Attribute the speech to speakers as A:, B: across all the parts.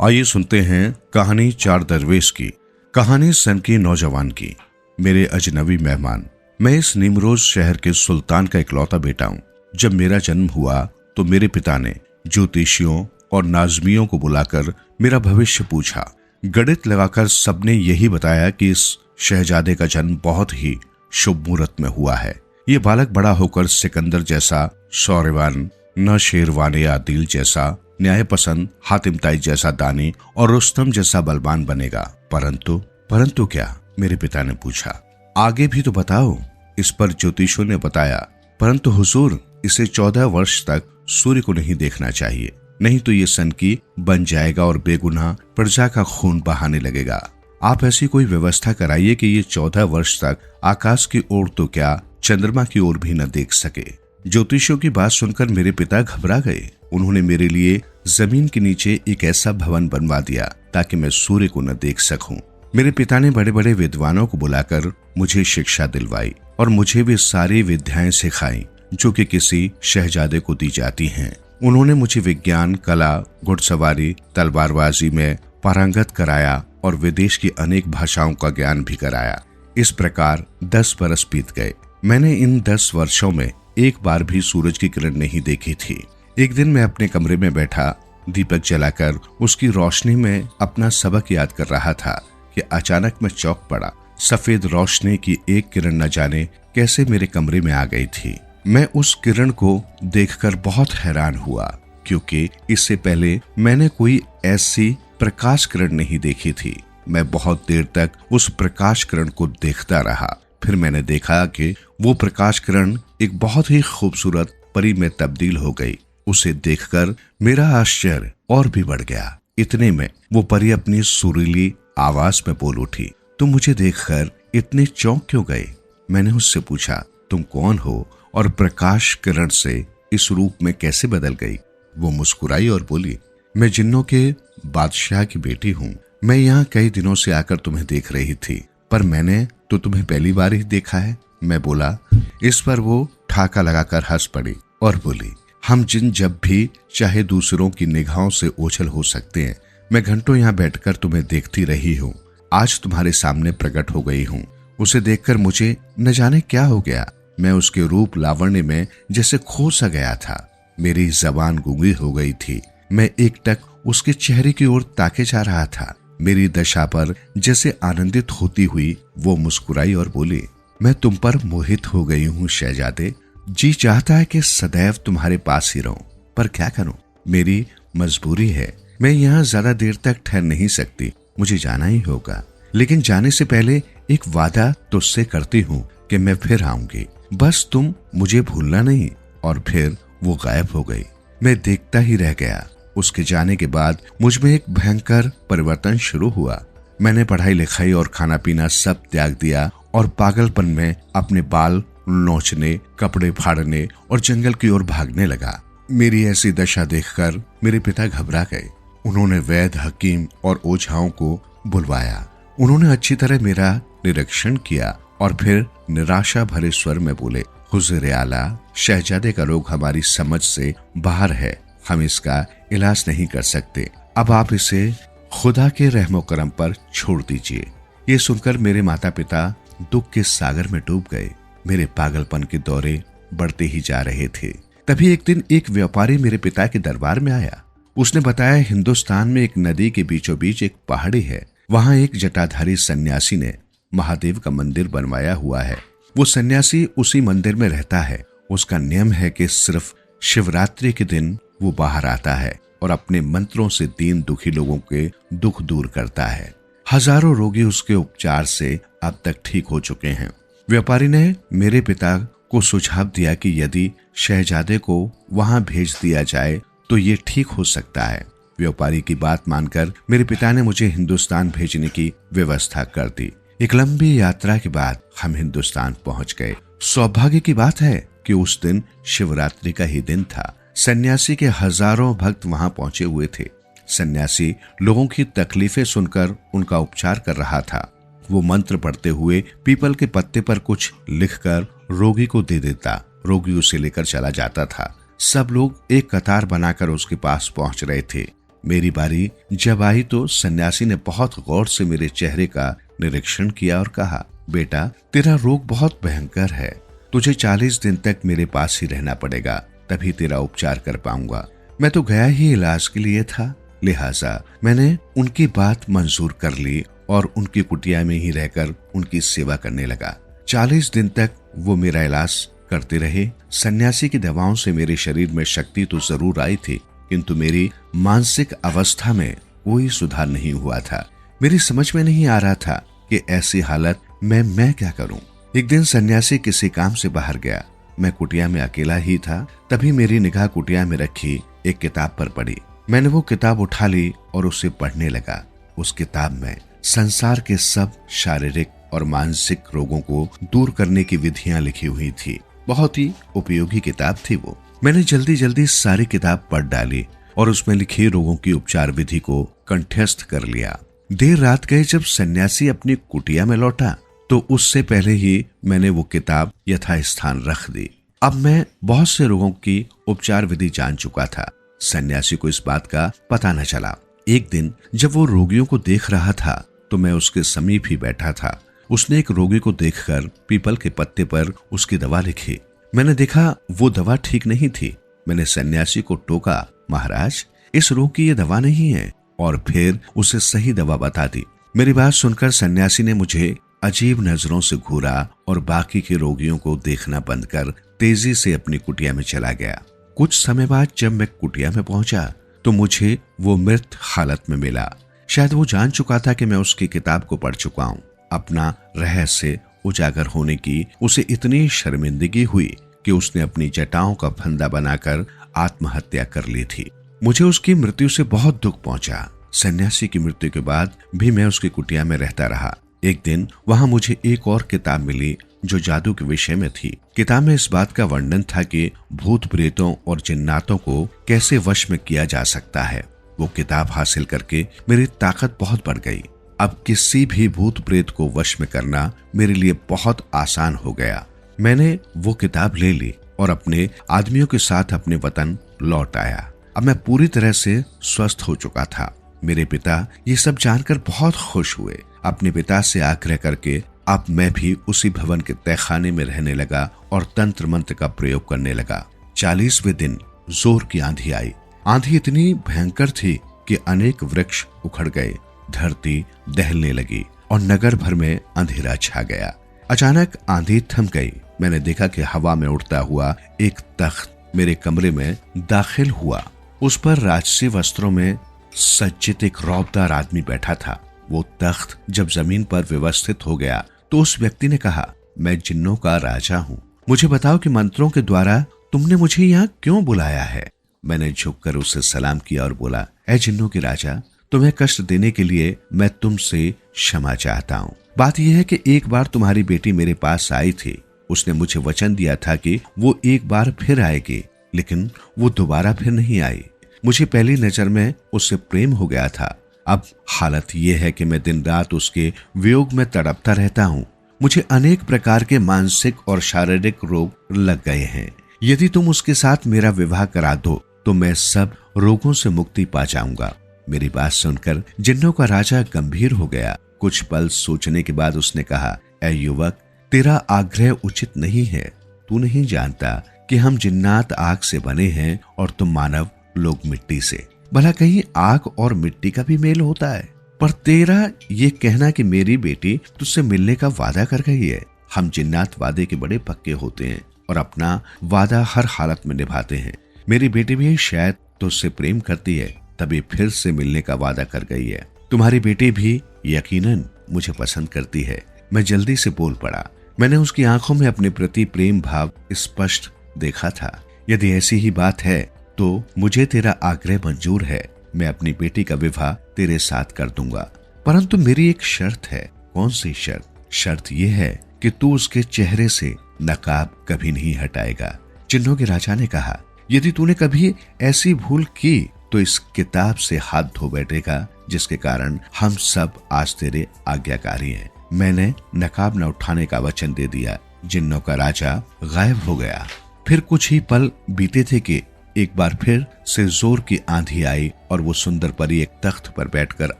A: आइए सुनते हैं कहानी चार दरवेश की। कहानी सन की नौजवान की। मेरे अजनबी मेहमान। मैं इस निमरोज शहर के सुल्तान का इकलौता बेटा हूँ। जब मेरा जन्म हुआ तो मेरे पिता ने ज्योतिषियों और नाजमियों को बुलाकर मेरा भविष्य पूछा। गणित लगाकर सबने यही बताया कि इस शहजादे का जन्म बहुत ही शुभ मुहूर्त में हुआ है। ये बालक बड़ा होकर सिकंदर जैसा शौर्यवान, न शेरवान या दिल जैसा न्याय पसंद, हातिम ताई जैसा दानी और रुस्तम जैसा बलवान बनेगा। परंतु क्या? मेरे पिता ने पूछा। आगे भी तो बताओ। इस पर ज्योतिषियों ने बताया, परंतु हुजूर, इसे 14 वर्ष तक सूर्य को नहीं देखना चाहिए, नहीं तो ये सन की बन जाएगा और बेगुनाह प्रजा का खून बहाने लगेगा। आप ऐसी कोई व्यवस्था कराइए कि ये 14 वर्ष तक आकाश की ओर तो क्या चंद्रमा की ओर भी न देख सके। ज्योतिषियों की बात सुनकर मेरे पिता घबरा गए। उन्होंने मेरे लिए जमीन के नीचे एक ऐसा भवन बनवा दिया ताकि मैं सूर्य को न देख सकूं। मेरे पिता ने बड़े बड़े विद्वानों को बुलाकर मुझे शिक्षा दिलवाई और मुझे वे सारी विद्याएं सिखाई जो कि किसी शहजादे को दी जाती हैं। उन्होंने मुझे विज्ञान, कला, घुड़सवारी, तलवारबाजी में पारंगत कराया और विदेश की अनेक भाषाओं का ज्ञान भी कराया। इस प्रकार 10 बरस बीत गए। मैंने इन 10 वर्षों में एक बार भी सूरज की किरण नहीं देखी थी। एक दिन मैं अपने कमरे में बैठा दीपक जलाकर उसकी रोशनी में अपना सबक याद कर रहा था कि अचानक मैं चौंक पड़ा। सफेद रोशनी की एक किरण न जाने कैसे मेरे कमरे में आ गई थी। मैं उस किरण को देखकर बहुत हैरान हुआ, क्योंकि इससे पहले मैंने कोई ऐसी प्रकाश किरण नहीं देखी थी। मैं बहुत देर तक उस प्रकाश किरण को देखता रहा। फिर मैंने देखा कि वो प्रकाश किरण एक बहुत ही खूबसूरत परी में तब्दील हो गई। उसे देखकर मेरा आश्चर्य और भी बढ़ गया। इतने में वो परी अपनी सुरीली आवाज में बोल उठी, तुम मुझे देखकर इतने चौंक क्यों गए? मैंने उससे पूछा, तुम कौन हो और प्रकाश किरण से इस रूप में कैसे बदल गई? वो मुस्कुराई और बोली, मैं जिन्नों के बादशाह की बेटी हूँ। मैं यहाँ कई दिनों से आकर तुम्हें देख रही थी, पर मैंने तो तुम्हें पहली बार ही देखा है। मैं बोला। इस पर वो ठाका लगाकर हंस पड़ी और बोली, हम जब भी चाहे दूसरों की निगाहों से ओझल हो सकते हैं। मैं घंटों यहाँ बैठकर तुम्हें देखती रही हूँ। आज तुम्हारे सामने प्रकट हो गई हूँ। उसे देखकर मुझे न जाने क्या हो गया। मैं उसके रूप लावण्य में जैसे खो सा गया था। मेरी जबान गूंगी हो गई थी। मैं एकटक उसके चेहरे की ओर ताके जा रहा था। मेरी दशा पर जैसे आनंदित होती हुई वो मुस्कुराई और बोली, मैं तुम पर मोहित हो गई हूँ शहजादे। जी चाहता है कि सदैव तुम्हारे पास ही रहूं, पर क्या करूं? मेरी मजबूरी है। मैं यहाँ ज्यादा देर तक ठहर नहीं सकती। मुझे जाना ही होगा, लेकिन जाने से पहले एक वादा तुझसे करती हूँ कि मैं फिर आऊंगी। बस तुम मुझे भूलना नहीं। और फिर वो गायब हो गई। मैं देखता ही रह गया। उसके जाने के बाद मुझ में एक भयंकर परिवर्तन शुरू हुआ। मैंने पढ़ाई लिखाई और खाना पीना सब त्याग दिया और पागलपन में अपने बाल नोचने, कपड़े फाड़ने और जंगल की ओर भागने लगा। मेरी ऐसी दशा देखकर मेरे पिता घबरा गए। उन्होंने वैद्य, हकीम और ओझाओं को बुलवाया। उन्होंने अच्छी तरह मेरा निरीक्षण किया और फिर निराशा भरे स्वर में बोले, हुजूर आला, शहजादे का रोग हमारी समझ से बाहर है। हम इसका इलाज नहीं कर सकते। अब आप इसे खुदा के रहमो करम पर छोड़ दीजिए। ये सुनकर मेरे माता पिता दुख के सागर में डूब गए। मेरे पागलपन के दौरे बढ़ते ही जा रहे थे। तभी एक दिन एक व्यापारी मेरे पिता के दरबार में आया। उसने बताया, हिंदुस्तान में एक नदी के बीचों बीच एक पहाड़ी है। वहां एक जटाधारी सन्यासी ने महादेव का मंदिर बनवाया हुआ है। वो सन्यासी उसी मंदिर में रहता है। उसका नियम है कि सिर्फ शिवरात्रि के दिन वो बाहर आता है और अपने मंत्रों से दीन दुखी लोगों के दुख दूर करता है। हजारों रोगी उसके उपचार से अब तक ठीक हो चुके हैं। व्यापारी ने मेरे पिता को सुझाव दिया कि यदि शहजादे को वहां भेज दिया जाए तो ये ठीक हो सकता है। व्यापारी की बात मानकर मेरे पिता ने मुझे हिंदुस्तान भेजने की व्यवस्था कर दी। एक लंबी यात्रा के बाद हम हिंदुस्तान पहुंच गए। सौभाग्य की बात है कि उस दिन शिवरात्रि का ही दिन था। सन्यासी के हजारों भक्त वहां पहुंचे हुए थे। सन्यासी लोगों की तकलीफें सुनकर उनका उपचार कर रहा था। वो मंत्र पढ़ते हुए पीपल के पत्ते पर कुछ लिखकर रोगी को दे देता। रोगी उसे लेकर चला जाता था। सब लोग एक कतार बनाकर उसके पास पहुंच रहे थे। मेरी बारी जब आई तो सन्यासी ने बहुत गौर से मेरे चेहरे का निरीक्षण किया और कहा, बेटा तेरा रोग बहुत भयंकर है, तुझे 40 दिन तक मेरे पास ही रहना पड़ेगा, तभी तेरा उपचार कर पाऊंगा। मैं तो गया ही इलाज के लिए था, लिहाजा मैंने उनकी बात मंजूर कर ली और उनकी कुटिया में ही रहकर उनकी सेवा करने लगा। 40 दिन तक वो मेरा इलाज करते रहे। सन्यासी की दवाओं से मेरे शरीर में शक्ति तो जरूर आई थी, किंतु मेरी मानसिक अवस्था में कोई सुधार नहीं हुआ था। मेरी समझ में नहीं आ रहा था कि ऐसी हालत में मैं क्या करूं। एक दिन सन्यासी किसी काम से बाहर गया, मैं कुटिया में अकेला ही था। तभी मेरी निगाह कुटिया में रखी एक किताब पर पड़ी। मैंने वो किताब उठा ली और उसे पढ़ने लगा। उस किताब में संसार के सब शारीरिक और मानसिक रोगों को दूर करने की विधियां लिखी हुई थी। बहुत ही उपयोगी किताब थी वो। मैंने जल्दी जल्दी सारी किताब पढ़ डाली और उसमें लिखी रोगों की उपचार विधि को कंठस्थ कर लिया। देर रात गए जब सन्यासी अपनी कुटिया में लौटा तो उससे पहले ही मैंने वो किताब यथास्थान रख दी। अब मैं बहुत से रोगों की उपचार विधि जान चुका था। सन्यासी को इस बात का पता न चला। एक दिन जब वो रोगियों को देख रहा था तो मैं उसके समीप ही बैठा था। उसने एक रोगी को देखकर पीपल के पत्ते पर उसकी दवा लिखी। मैंने देखा वो दवा ठीक नहीं थी। मैंने सन्यासी को टोका, महाराज इस रोग की ये दवा नहीं है, और फिर उसे सही दवा बता दी। मेरी बात सुनकर सन्यासी ने मुझे अजीब नजरों से घूरा और बाकी के रोगियों को देखना बंद कर तेजी से अपनी कुटिया में चला गया। कुछ समय बाद जब मैं कुटिया में पहुंचा तो मुझे वो मृत हालत में मिला। शायद वो जान चुका था कि मैं उसकी किताब को पढ़ चुका हूँ। अपना रहस्य उजागर होने की उसे इतनी शर्मिंदगी हुई कि उसने अपनी जटाओं का फंदा बनाकर आत्महत्या कर ली थी। मुझे उसकी मृत्यु से बहुत दुख पहुंचा। सन्यासी की मृत्यु के बाद भी मैं उसकी कुटिया में रहता रहा। एक दिन वहां मुझे एक और किताब मिली जो जादू के विषय में थी। किताब में इस बात का वर्णन था कि भूत प्रेतों और जिन्नातों को कैसे वश में किया जा सकता है। वो किताब हासिल करके मेरी ताकत बहुत बढ़ गई। अब किसी भी भूत प्रेत को वश में करना मेरे लिए बहुत आसान हो गया। मैंने वो किताब ले ली और अपने आदमियों के साथ अपने वतन लौट आया। अब मैं पूरी तरह से स्वस्थ हो चुका था। मेरे पिता ये सब जानकर बहुत खुश हुए। अपने पिता से आग्रह करके अब मैं भी उसी भवन के तहखाने में रहने लगा और तंत्र मंत्र का प्रयोग करने लगा। 40वें दिन जोर की आंधी आई। आंधी इतनी भयंकर थी कि अनेक वृक्ष उखड़ गए, धरती दहलने लगी और नगर भर में अंधेरा छा गया। अचानक आंधी थम गई। मैंने देखा कि हवा में उड़ता हुआ एक तख्त मेरे कमरे में दाखिल हुआ। उस पर राजसी वस्त्रों में सज्जित एक रौबदार आदमी बैठा था। वो तख्त जब जमीन पर व्यवस्थित हो गया तो उस व्यक्ति ने कहा, मैं जिन्नों का राजा हूँ, मुझे बताओ कि मंत्रों के द्वारा तुमने मुझे यहाँ क्यों बुलाया है। मैंने झुककर उसे सलाम किया और बोला, ऐ जिन्नों के राजा, तुम्हें कष्ट देने के लिए मैं तुमसे क्षमा चाहता हूँ। बात यह है कि एक बार तुम्हारी बेटी मेरे पास आई थी। उसने मुझे वचन दिया था कि वो एक बार फिर आएगी, लेकिन वो दोबारा फिर नहीं आई। मुझे पहली नजर में उससे प्रेम हो गया था। अब हालत यह है कि मैं दिन रात उसके वियोग में तड़पता रहता हूँ। मुझे अनेक प्रकार के मानसिक और शारीरिक रोग लग गए हैं। यदि तुम उसके साथ मेरा विवाह करा दो तो मैं सब रोगों से मुक्ति पा जाऊंगा। मेरी बात सुनकर जिन्नों का राजा गंभीर हो गया। कुछ पल सोचने के बाद उसने कहा, ऐ युवक, तेरा आग्रह उचित नहीं है। तू नहीं जानता कि हम जिन्नात आग से बने हैं और तुम मानव लोग मिट्टी से। भला कहीं आग और मिट्टी का भी मेल होता है? पर तेरा ये कहना कि मेरी बेटी तुझसे मिलने का वादा कर गई है। हम जिन्नात वादे के बड़े पक्के होते हैं और अपना वादा हर हालत में निभाते हैं। मेरी बेटी भी शायद तुझसे प्रेम करती है, तभी फिर से मिलने का वादा कर गई है। तुम्हारी बेटी भी यकीनन मुझे पसंद करती है। मैं जल्दी से बोल पड़ा। मैंने उसकी आंखों में अपने प्रति प्रेम भाव स्पष्ट देखा था। यदि ऐसी ही बात है तो मुझे तेरा आग्रह मंजूर है। मैं अपनी बेटी का विवाह तेरे साथ कर दूंगा, परंतु मेरी एक शर्त है। कौन सी शर्त? शर्त यह है कि तू उसके चेहरे से नकाब कभी नहीं हटाएगा। जिन्नों के राजा ने कहा, यदि तूने कभी ऐसी भूल की तो इस किताब से हाथ धो बैठेगा, जिसके कारण हम सब आज तेरे आज्ञाकारी हैं। मैंने नकाब न उठाने का वचन दे दिया। जिन्नों का राजा गायब हो गया। फिर कुछ ही पल बीते थे कि एक बार फिर से जोर की आंधी आई और वो सुंदर परी एक तख्त पर बैठकर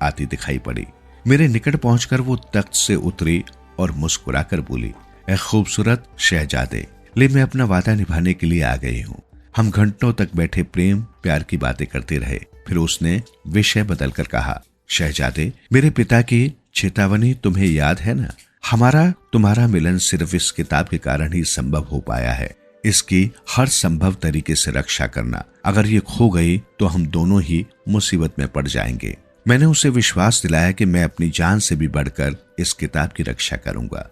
A: आती दिखाई पड़ी। मेरे निकट पहुंचकर वो तख्त से उतरी और मुस्कुराकर बोली, ए खूबसूरत शहजादे, ले मैं अपना वादा निभाने के लिए आ गई हूँ। हम घंटों तक बैठे प्रेम प्यार की बातें करते रहे। फिर उसने विषय बदलकर कहा, शहजादे, मेरे पिता की चेतावनी तुम्हें याद है ना? हमारा तुम्हारा मिलन सिर्फ इस किताब के कारण ही संभव हो पाया है। इसकी हर संभव तरीके से रक्षा करना। अगर ये खो गई तो हम दोनों ही मुसीबत में पड़ जाएंगे। मैंने उसे विश्वास दिलाया कि मैं अपनी जान से भी बढ़कर इस किताब की रक्षा करूंगा।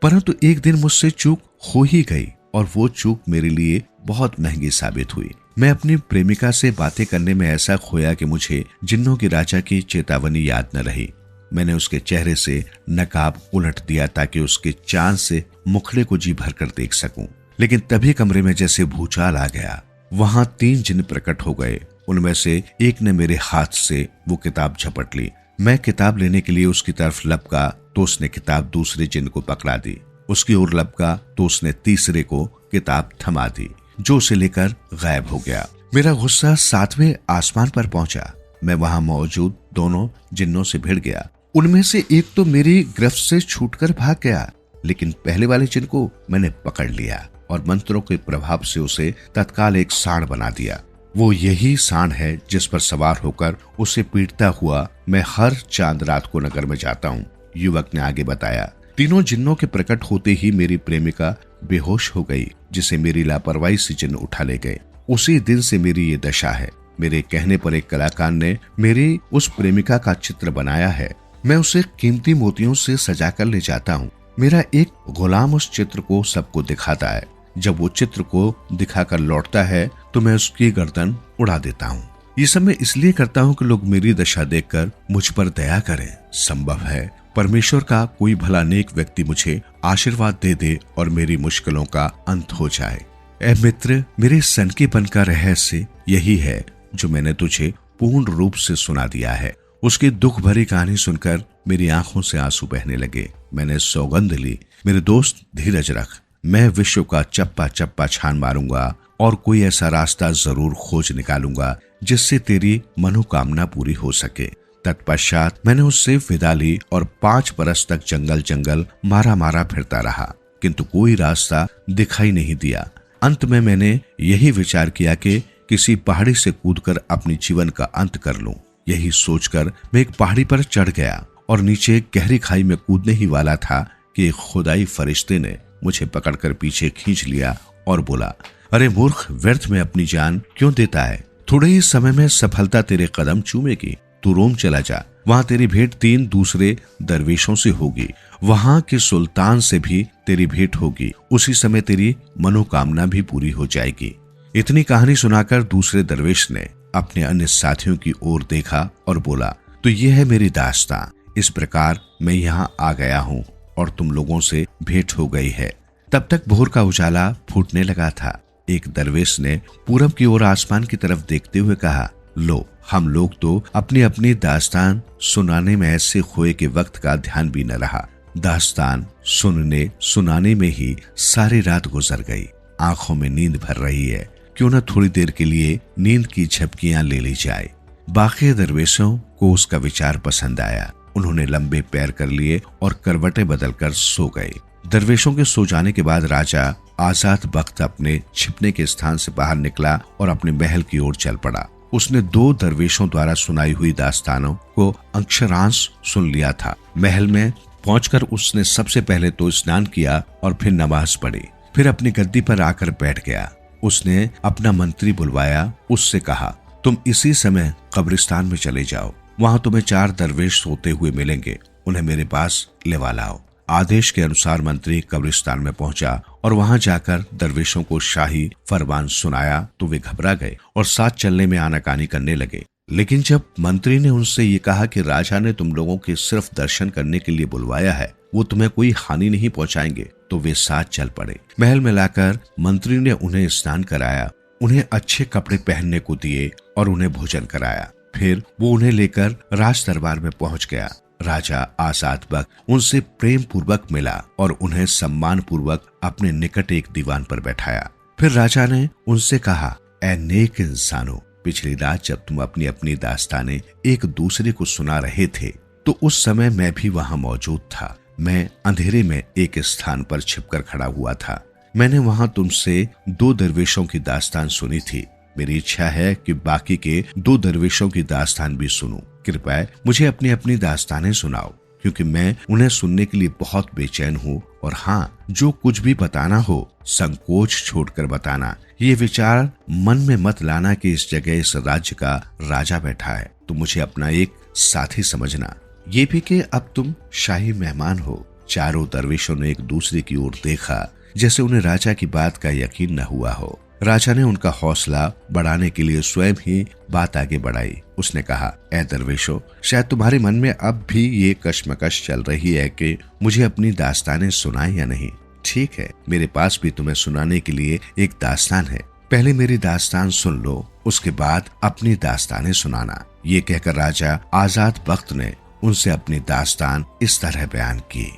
A: परंतु एक दिन मुझसे चूक हो ही गई और वो चूक मेरे लिए बहुत महंगी साबित हुई। मैं अपनी प्रेमिका से बातें करने में ऐसा खोया कि मुझे जिन्नों के राजा की चेतावनी याद न रही। मैंने उसके चेहरे से नकाब उलट दिया ताकि उसके चांद से मुखड़े को जी भरकर देख सकूं। लेकिन तभी कमरे में जैसे भूचाल आ गया। वहां 3 जिन्न प्रकट हो गए। उनमें से एक ने मेरे हाथ से वो किताब झपट ली। मैं किताब लेने के लिए उसकी तरफ लपका तो उसने किताब दूसरे जिन्न को पकड़ा दी। उसकी ओर लपका तो उसने तीसरे को किताब थमा दी, जो उसे लेकर गायब हो गया। मेरा गुस्सा 7वें आसमान पर पहुंचा। मैं वहां मौजूद दोनों जिन्नों से भिड़ गया। उनमें से एक तो मेरी गिरफ्त से छूटकर भाग गया, लेकिन पहले वाले जिन्न को मैंने पकड़ लिया और मंत्रों के प्रभाव से उसे तत्काल एक सांड बना दिया। वो यही सांड है जिस पर सवार होकर उसे पीटता हुआ मैं हर चांद रात को नगर में जाता हूँ, युवक ने आगे बताया। तीनों जिन्नों के प्रकट होते ही मेरी प्रेमिका बेहोश हो गई, जिसे मेरी लापरवाही से जिन्न उठा ले गए। उसी दिन से मेरी ये दशा है। मेरे कहने पर एक कलाकार ने मेरी उस प्रेमिका का चित्र बनाया है। मैं उसे कीमती मोतियों से सजा कर ले जाता हूँ। मेरा एक गुलाम उस चित्र को सबको दिखाता है। जब वो चित्र को दिखाकर लौटता है तो मैं उसकी गर्दन उड़ा देता हूँ। ये सब मैं इसलिए करता हूँ कि लोग मेरी दशा देखकर मुझ पर दया करें। संभव है परमेश्वर का कोई भला नेक व्यक्ति मुझे आशीर्वाद दे दे और मेरी मुश्किलों का अंत हो जाए। ए मित्र, मेरे सनकीपन का रहस्य यही है जो मैंने तुझे पूर्ण रूप से सुना दिया है। उसकी दुख भरी कहानी सुनकर मेरी आंखों से आंसू बहने लगे। मैंने सौगंध ली, मेरे दोस्त धीरज रख, मैं विश्व का चप्पा चप्पा छान मारूंगा और कोई ऐसा रास्ता जरूर खोज निकालूंगा जिससे तेरी मनोकामना पूरी हो सके। तत्पश्चात मैंने उससे विदा ली और 5 बरस तक जंगल जंगल मारा मारा फिरता रहा, किंतु कोई रास्ता दिखाई नहीं दिया। अंत में मैंने यही विचार किया कि किसी पहाड़ी से कूदकर अपने जीवन का अंत कर लूं। यही सोचकर मैं एक पहाड़ी पर चढ़ गया और नीचे गहरी खाई में कूदने ही वाला था कि एक खुदाई फरिश्ते ने मुझे पकड़कर पीछे खींच लिया और बोला, अरे मूर्ख, व्यर्थ में अपनी जान क्यों देता है? थोड़े ही समय में सफलता तेरे कदम चूमेगी। तू रोम चला जा, वहां तेरी भेंट 3 दूसरे दरवेशों से होगी। वहां के सुल्तान से भी तेरी भेंट होगी। उसी समय तेरी मनोकामना भी पूरी हो जाएगी। इतनी कहानी सुनाकर दूसरे दरवेश ने अपने अन्य साथियों की ओर देखा और बोला, तो ये है मेरी दास्तां। इस प्रकार मैं यहाँ आ गया हूँ और तुम लोगों से भेंट हो गई है। तब तक भोर का उजाला फूटने लगा था। एक दरवेश ने पूरब की ओर आसमान की तरफ देखते हुए कहा, लो, हम लोग तो अपनी अपनी दास्तान सुनाने में ऐसे खोए कि वक्त का ध्यान भी न रहा। दास्तान सुनने सुनाने में ही सारी रात गुजर गई। आंखों में नींद भर रही है, क्यों न थोड़ी देर के लिए नींद की झपकियां ले ली जाए। बाकी दरवेशों को उसका विचार पसंद आया। उन्होंने लंबे पैर कर लिए और करवटें बदलकर सो गए। दरवेशों के सो जाने के बाद राजा आजाद बख्त अपने छिपने के स्थान से बाहर निकला और अपने महल की ओर चल पड़ा। उसने 2 दरवेशों द्वारा सुनाई हुई दास्तानों को अक्षरांश सुन लिया था। महल में पहुंचकर उसने सबसे पहले तो स्नान किया और फिर नमाज पढ़ी। फिर अपनी गद्दी पर आकर बैठ गया। उसने अपना मंत्री बुलवाया। उससे कहा, तुम इसी समय कब्रिस्तान में चले जाओ। वहां तुम्हें 4 दरवेश सोते हुए मिलेंगे। उन्हें मेरे पास लेवा लाओ। आदेश के अनुसार मंत्री कब्रिस्तान में पहुंचा और वहां जाकर दरवेशों को शाही फरमान सुनाया तो वे घबरा गए और साथ चलने में आनाकानी करने लगे। लेकिन जब मंत्री ने उनसे ये कहा कि राजा ने तुम लोगों के सिर्फ दर्शन करने के लिए बुलवाया है, वो तुम्हें कोई हानि नहीं पहुंचाएंगे, तो वे साथ चल पड़े। महल में लाकर मंत्री ने उन्हें स्नान कराया, उन्हें अच्छे कपड़े पहनने को दिए और उन्हें भोजन कराया। फिर वो उन्हें लेकर राज दरबार में पहुंच गया। राजा आजाद बख्त उनसे प्रेम पूर्वक मिला और उन्हें सम्मान पूर्वक अपने निकट एक दीवान पर बैठाया। फिर राजा ने उनसे कहा, ऐ नेक इंसानों, पिछली रात जब तुम अपनी अपनी दास्तानें एक दूसरे को सुना रहे थे तो उस समय मैं भी वहां मौजूद था। मैं अंधेरे में एक स्थान पर छिपकर खड़ा हुआ था। मैंने वहां तुमसे 2 दरवेशों की दास्तान सुनी थी। मेरी इच्छा है कि बाकी के 2 दरवेशों की दास्तान भी सुनूं। कृपया मुझे अपनी अपनी दास्तानें सुनाओ, क्योंकि मैं उन्हें सुनने के लिए बहुत बेचैन हूँ। और हाँ, जो कुछ भी बताना हो संकोच छोड़कर बताना। ये विचार मन में मत लाना कि इस जगह इस राज्य का राजा बैठा है, तो मुझे अपना एक साथी समझना। ये भी कि अब तुम शाही मेहमान हो। चारों दरवेशों ने एक दूसरे की ओर देखा, जैसे उन्हें राजा की बात का यकीन न हुआ हो। राजा ने उनका हौसला बढ़ाने के लिए स्वयं ही बात आगे बढ़ाई। उसने कहा, ऐ दरवेशों, शायद तुम्हारे मन में अब भी ये कश्मकश चल रही है कि मुझे अपनी दास्तानें सुनाएं या नहीं। ठीक है, मेरे पास भी तुम्हें सुनाने के लिए एक दास्तान है। पहले मेरी दास्तान सुन लो, उसके बाद अपनी दास्तानें सुनाना। ये कहकर राजा आजाद बख्त ने उनसे अपनी दास्तान इस तरह बयान की।